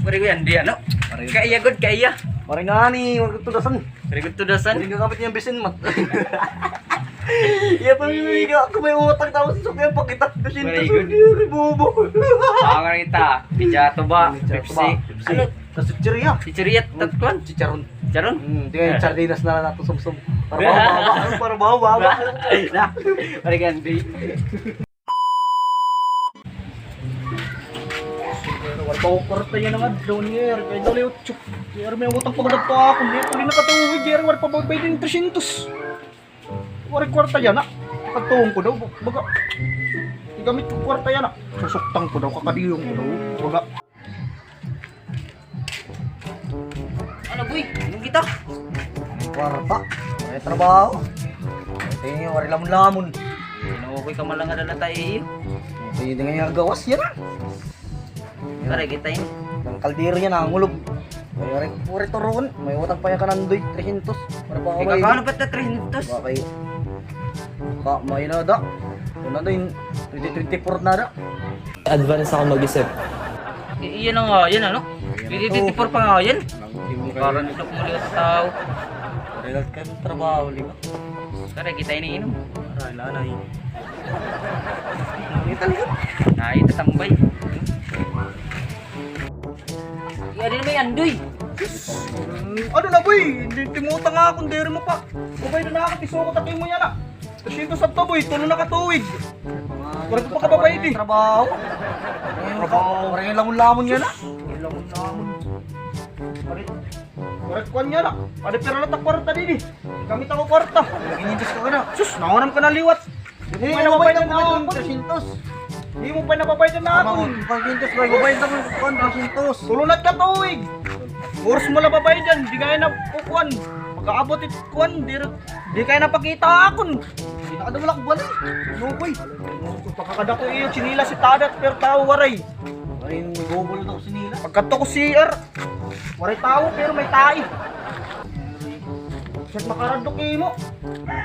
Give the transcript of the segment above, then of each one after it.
Pare ko yan, di ano? Kaya good, kaya. Pare nga ni, wag tudasan. Very good to dasan. Hindi ka kapit niyang bisin mat. Iya pa may ako may utang tapos sukyan pag kita Very good. Bobo. Mga kita, pijato ba? Pepsi. Ano? Tas chiria. Chichiriat, tatkuan. Chicharon. Charon? Di kaya sardinas na lang nato sumsum. Para bawa. Na, pare gandi. Wartaw korta yan nga doon yer. Kaya daw liyo chuk. Yer may utang pagdad pa ako. Hindi nakatuwid yer war pa babay din 300. War kwarta yan na. Katuong ko daw baga. Igamit ko kwarta yan na. Susuktang ko daw kakadiyong ko daw. Baga. Ano boy? Anong kita? Kwarta. May trabaho. Tingin war lamon-lamon. Inuokoy ka malang nga na tayo iyo. Hindi nga yung gawas yan. Pare kita yun. Ang kaldero niya nangulog. May puri turon. May utang pa yung kanandoy. 300. Para pa Ikaw ka ano ba't na 300? Bakay. May na da. Ano na yung 2024 na da. Advance ako mag-isip. Iyan na nga, yan ano? 2024 pa nga yan. Parang ito muli sa tao. Relat ka ng trabaho, lima. Pare kita iniinom. Aray, lanay. Kita lihat. Nah, itu tambay. Ya, di naman yan, Doy. Ano na boy? Timutang nga akong dere mo pa. Babay na ako, tiso ko takin mo yan ah. Kasi ito sa boy, tulo na katuwid. Parang pa kababay di. Trabaho. Parang yung lamon-lamon yan ah. Lamon-lamon. Parang kwan yan ah. Ada pera latak kwarta din eh. Gamit ako kwarta. Naginintos ka na. Sus, nawaram ka na liwat. Hindi mo pa nababayad na ako. 300. Hindi mo pa nababayad na ako. Pag-intos ba, babayad na ako 300. Tulunat ka tuwig. Oras mo lang babayad yan. Di kaya na kukuan. Pagkaabot it kuan. Di kaya na pakita akon. Hindi na ka naman ako buwan eh. Nukoy. Pagkakada ko iyo, sinila si Tadat pero tao waray. Waray yung gobol na ko sinila. Pagkato ko CR. Waray tao pero may tae. Siyat makaradok mo.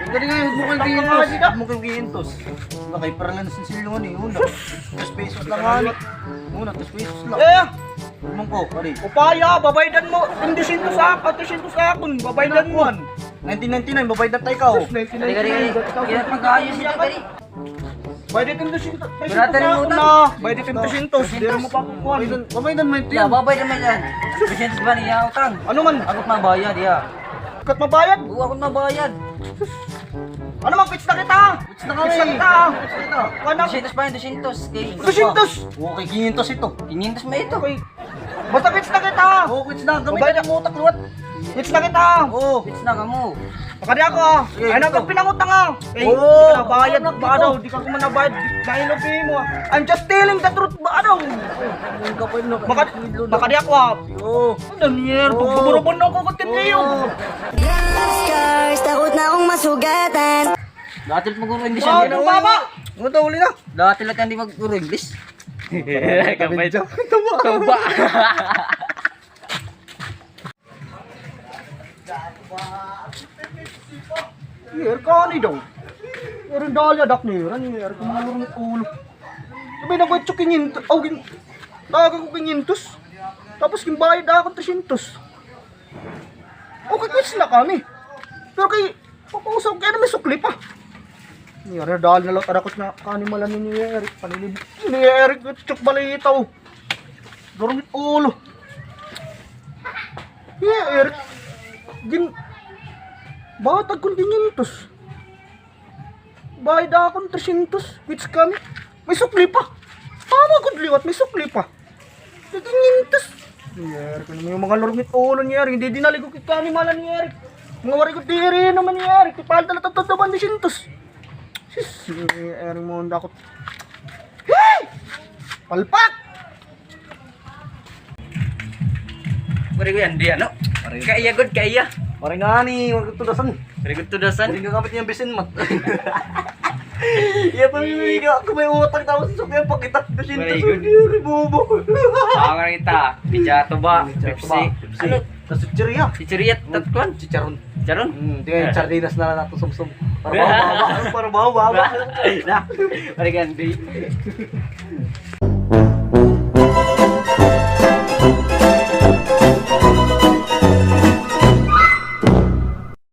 Hindi nga yung mukhang giintos. Mukhang giintos. Nakay parang lang sa silungan eh. Una, 3 pesos lang nga ni. Una, 3 pesos lang. Umang ko, pari. Upaya, babaydan mo. Hindi sinto sa akon. Babaydan mo. 1999, babaydan tayo ka. Kali. Kaya pag-ayos ito, kali. Bayad din 200. Beratan mo na. Bayad din 200. Dira mo pa kukuhan. Babaydan mo ito Ya, yan. babay naman yan. Presents ba niya utang? Ano man? Akot mabayad, ya. Kat mabayad? Oo, akot mabayad. Ano man, pitch na kita? Pitch na kami. Pitch na kita. Ano? 200 pa yun, 200. Kay 200? Okay, 500 ito. 500 mo ito. Okay. Basta pitch na kita. Oo, pitch na. Gamit na mo utak luwat. Pitch na kita. Oo. Bits na ka mo. Pakadi ako. Ay, nagkang pinangutang ah. Eh, di ka nabayad. Ba daw? Di ka kumanabayad. Nainopin mo. I'm just telling the truth. Ba daw? Pakadi ako ah. Oo. Daniel, pagbabarabon na ako katin ngayon. Scars, takot na akong masugatan. Dati lang mag-uro English Wow, yan. baba! Ano to, uli na? Dati lang hindi mag-uro English. Kapay dyan. Taba. Yer ka ni daw. Yer dali adak ni yer ko mga lurong ulo. Sabi na ko ito 500. Oh, tawagan ko 500. Tapos kimbayad ako 300. Okay, quits na kami. Pero kay papausap kaya na may sukli pa. Yer dali na lang tarakot na kanimalan ni Eric. Panilib ni Eric tsuk balitaw. Lurong ulo. Eric. Batag kong 500. Bayad akong 300. Which kami? May sukli pa. Tama ko liwat, may sukli pa. 500. Yer, kung yung mga lormit ulo ni Eric, hindi dinalig ko kita ni malan ni Eric. Mga wari ko tiri naman ni Eric. Ipalda na tataban ni Sintos. Sis, Eric mo ang dakot. Hey! Palpak! Pare ko yan, di ano? Kaya good, kaya. Pare nga ni, wag tudasan. Very good to dasan. Hindi ka kapit niyang bisin mat. Iya pa may ako may utang tapos sukyan pag kita Very good. Bobo. Mga kita, pijato ba? Pepsi. Ano? Tas chiria. Chichiriat, tatkuan. Chicharon. Charon? Di kaya sardinas na lang nato sumsum. Para bawa. Na, pare gandi.